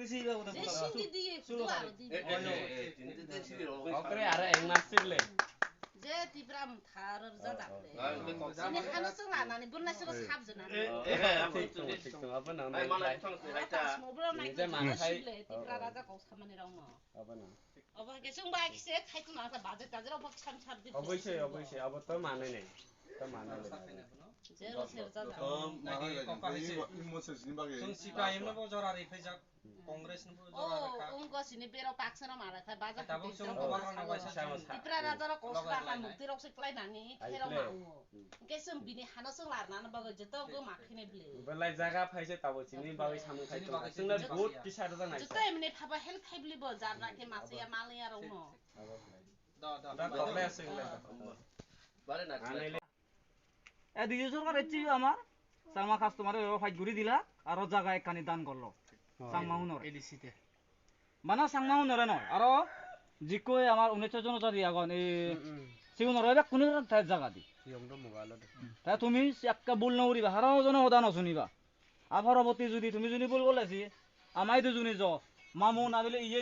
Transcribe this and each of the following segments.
দিছি বা কথা বলা সিঙ্গি দিয়ে শুরু আর করে ওপরে আর এক মাস ছিললে যে তিব্রাম থারর যা যাবে সিনে খানসং লানানি বুননাসির সাবজনা ঠিক তো আপন না মবল নাই যে মানখাই তিব্রা রাজা কও সামানি রাও না আপন না অবকে जों বাকিছে খাইতো না বাজে তাজের অবক সান সার দি অবশ্যই অবশ্যই আবার তো মানে নাই তো মানে নাই যে রসের যা যা নাকি ককাইছে ইমোশন সিনবাগে जों सिपाहिमनो बजरारि फैजा कांग्रेसनो ও बजरारि অঙ্ক সিনে বেরাও পাকছনা মারা থাই বাজা दाबो जों তিব্রা गबारना बायसा राजा कौसला का मुक्ति रक्स क्लाइनानि खेराव मावो के जों बिनि हानसं लारनानै बागै जतो गो माखिने ब्ले बेलाय जागा फाइसे ताबो चिनि बागै सामु खाइतो जोंना बहुत पिसार जानाय जतो एमने फाबा हेल्थ खाइब्लिबो जारना के मासिया मालिया रौनो दा कबले आसिंले বারে না এ দুই সরকার এচ্ছি আমার সাংমা কাস্টমারে ফাইট গুরি দিলা আর জায়গা একখানি দান করলো সাংমা হুনর এডিসিতে মানে সাংমা হুনরে নয় আর জিকই আমার 19 জন জাতি আগন এই সিগুনর এবে কোন ঠাই জায়গা দি সিয়মটো মোবাইলত তা তুমি একটা বল নউরিবা হারাও জন হদা নশুনিবা আফরবতী যদি তুমি যদি বল বলেছি আমাই দুজনি জ মামু না বলে ইয়ে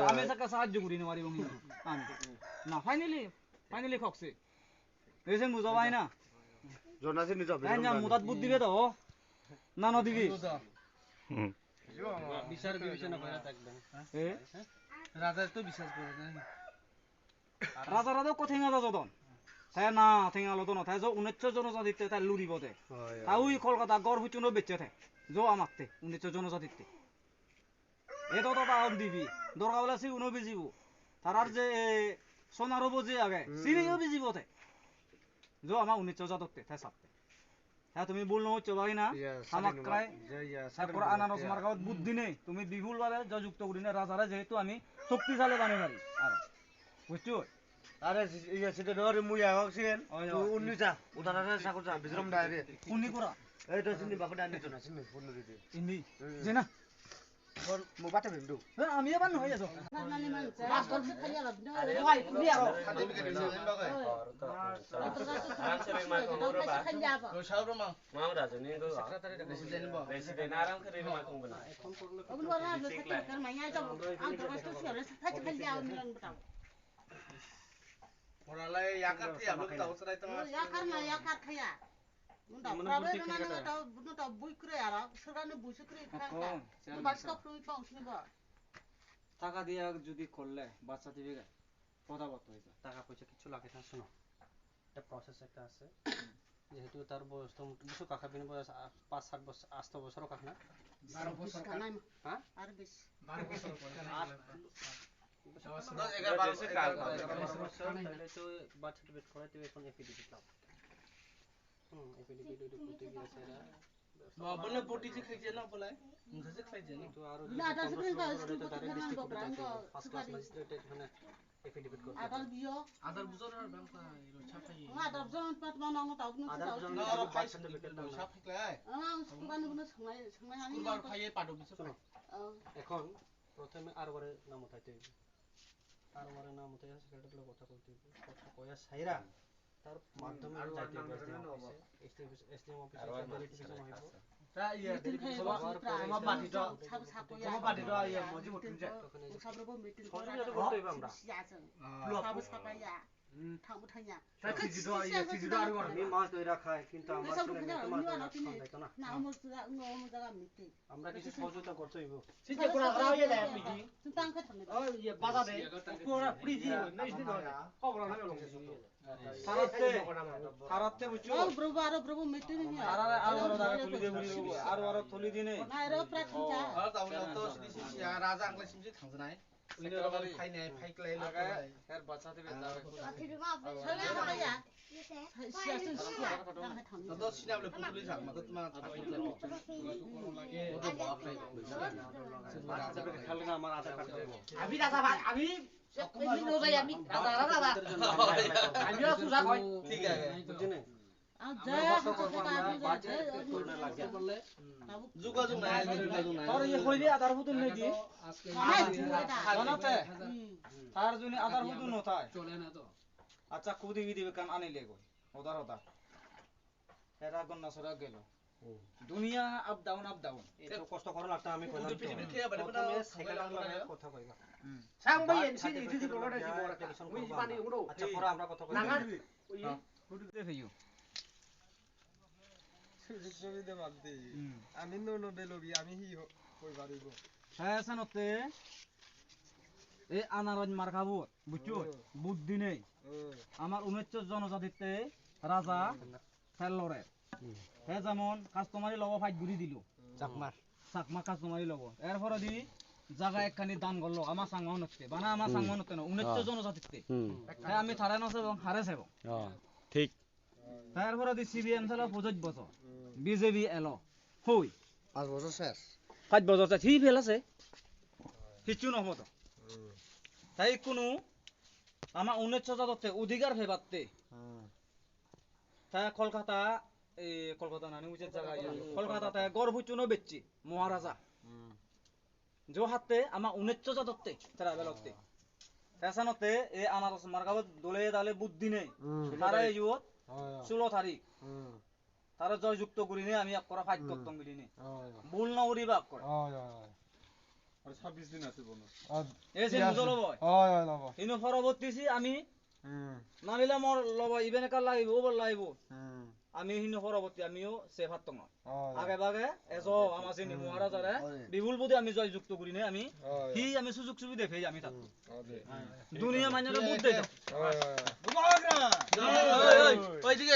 আমি সাকা সাহায্য করি না মারি বঙ্গি আমি না ফাইনালি খকছে এসে বুঝাবাই না জনাসি নি যাবে না মুদাত বুদ্ধি দিবে তো না না দিবি বিচার বিবেচনা করে থাকবেন এ রাজা তো বিশ্বাস করে না রাজা কোথায় না যদন তাই না থেঙালো তো না তাই 19 জনজাতিতে তাই লুরিব দে তাই কলকাতা গড় হুচুনো বেচে থাকে জো আমাকতে 19 জনজাতিতে এতো তো তাও দিবি দরকার বলে সি উনো বিজিব তারার যে সোনারো বজে আগে সিরিও বিজিব তে জো আমা 19 জাততে তাই সাপতে হ্যাঁ তুমি বলনো চবাই না আমাক ক্রাই তারপর আনারস মার্কাত বুদ্ধি নেই তুমি বিহুল বারে যা যুক্ত করি না রাজারে যেহেতু আমি শক্তিশালী বানাই পারি আর বুঝছো আরে ইয়া সেটা ধরে মুই আগছিন 19টা উদাহরণে সাকো যা বিজরম ডাইরে কোনি করা এই তো সিনি বাপটা আনি তো না সিনি ফোন দিতে ইন্দি যে না ফোন মো বাটা বিন্দু আমি আবার নয় যাও নানি মানছে বাস খালি আলাপ না ভাই কুলি আও খাদিম কে সিনবাগে আনসারে মা কোমরো বা খালি আবা তো শাওরো মা মা রাজনি গো সেক্রেটারি কে সিনবা প্রেসিডেন্ট আরাম করে মা কোমবনা অবন ওরা লসকে কার মাইয়া যাও আম তো কষ্ট ছিল সাথে খালি আও মিলন বটাও ওরালাই ইয়াকার কি আপনি তাও সরাই তো याकार ना याकार खया मुंडा प्रॉब्लम ना ना तो बुनो तो बुई करे यार सरकारने बुइसे करे खाका बास का फ्रुई पाउसनि बा টাকা দিয়া যদি করলে বাচ্চা দিবে পদাবত হইছে টাকা পয়সা কিছু লাগে না শুনো একটা প্রসেস একটা আছে যেহেতু তার বয়স তো কিছু কাকা বিন বয়স 5-7 বছর 8 বছর কাকা না 12 বছর কানা হ্যাঁ আর বেশ 12 বছর পরে 11 বছর কাল তাহলে তো বার্থ সার্টিফিকেট করাইতে এখন এফিডেভিট লাও এফিডেভিট ওই করতে গিয়েছে এরা বনে পটি যে খাইছে না বলাই মুখে খাইছে না তো আর না আদা সুপ্রিম কোর্ট স্কুল ডাইরেক্ট থেকে ডিস্ট্রিক্ট বকরান কোর্টে গো ফার্স্ট ক্লাস ম্যাজিস্ট্রেট এখানে এফিডেভিট করতে আদাল বিও আদার বুঝর আর ব্যাংক ছাপাই না আদাল জন পাত মান না তাও না আদার জন না আর বার্থ সার্টিফিকেট দাও ছাপ খাইলাই স্কুল বুনো সংনাই আনি কুরবার খাইয়ে পাডো বিছে এখন প্রথমে আরবারে নাম উঠাইতে হইবে আরবারে নাম উঠাইয়া সেক্রেটারির কথা কইতে হইবে কথা কইয়া সাইরা তার মাধ্যমে যাইতে হবে এসডিএম অফিসে ভেরিফিকেশন হইব তা ইয়া সমা পাটিটা সমা পাটিটা ইয়া মজি উঠুন যায় ওখানে সাবরবো মিটিং সংযোগ করতে হইবে আমরা সিয়াছেন সাবস খাপাইয়া থামু থাইয়া তা ফিজিটো ইয়া ফিজিটো আর আমি মাছ ধইরা খাই কিন্তু আমার ছেলে মেয়ে তো মাছ ধইরা খাইতো না না আমার জায়গা মিটে আমরা কিছু সহযোগিতা করতে হইব সিজে কোনা রাও ইয়ে দেয় মিটি তুমি তাঙ্কে থামে ও ইয়ে বাজা দে কোনা ফ্রিজি না ইসনি নয় খবর না লং হারাতে বুঝছো ও ব্রবো মিটে নি হারারে আরো দাঁড়া খুলি দে বুঝি আরো থলি দিনে না এর প্রার্থীটা আর তাহলে তো সিসি রাজা আংলা সিমজি থাংজনাই সেক্রেটারি ফাইনাই ফাইক্লাই আগে এর বাচ্চা দিবে ছলে খাইয়া সিয়াছেন সিয়া তাঙ্কে থামে তো সিনাবলে পুতুলি থাক মাতো তোমার ও তো বাপ নাই খালি না আমার আধার কার্ড দেব আমি দাদা ভাই আমি এমনি নোজাই আমি দাদা আমিও সুজা কই ঠিক আছে বুঝিনে আর জয় বাজে করতে লাগে বললে যোগাযোগ নাই যোগাযোগ নাই তোর ইয়ে কইলি আধার বুতুন নেই দি জানাতে তার জন্য আধার বুতুন নতায় চলে না তো আচ্ছা খুদি দিবে কান আনিলে কই ওদার ওদার এরা গন্না সরা গেল দুনিয়া আপ ডাউন এইটো কষ্ট কৰা লাগতা আমি কইলাম তো পৃথিৱীৰ খেয়া বাৰে বাৰে প্ৰথমে সবাই সেকেন্ডৰ লাগে লগে কথা কইবা sang bai en Side sin effect itu এর ko লগে da দিয়া ji bor application ui করবা pani আমরা। udo আচ্ছা পরে আমরা কথা কইলাম nangan ফেইও সুযোগ সুবিধা বাদ দি আমি নদে লবি আমি হি কই পারিব সায়াসানতে এই আনারজ মার খাবো বুঝছো বুদ্ধি নেই আমার 19 জনজাতিতে রাজা ফেলরে হে যেমন কাস্টমারি লব ফাইট ঘুরি দিল চাকমা কাস্টমারি লব এরপরে দি জায়গা একখানি দান করলো আমার সাংমা নতে বানা আমার সাংমা নতে না 19 জনজাতিতে তাই আমি থারে নছে এবং হারে সেব ঠিক তারপরে দি সিবিএম ছিল 25 বছর বিজেপি এলো হই 5 বছর শেষ 5 বছর তা ঠিক ফেল আছে কিছু নহমত তাই কোনো আমার 19 জাততে অধিকার ফেবাতে তাই কলকাতা এই কলকাতা নানি উচিত জায়গা কলকাতাতে গর্ভচুনো বেচছি মহারাজা जो हाते आमा 19 জাততে তারা বেলতে তাসানতে এই আনারস মার্কাবত দলে দালে বুদ্ধি নেই তারা এই যুত 16 তারিখ তারা জয়যুক্ত করি নে আমি করা ফাইট করতাম গিনি নে ভুল না করি বাপ করে আর 26 দিন আছে বনো এই যে মুজলো বয় লব ইনো পরবর্তীছি আমি নামিলা মোর লব ইবেন কাল লাগিব ওবল লাগিব আমি হিনো পরবর্তী আমিও সেফাত তং আগে বাগে এজো আমার সিনি মহারাজারে বিপুল বুদ্ধি আমি জয়যুক্ত করি নে আমি কি আমি সুযোগ সুবিধা দেখে আমি তাত দুনিয়া মানরে বুদ্ধি দাও হয় বুঝা না ওইদিকে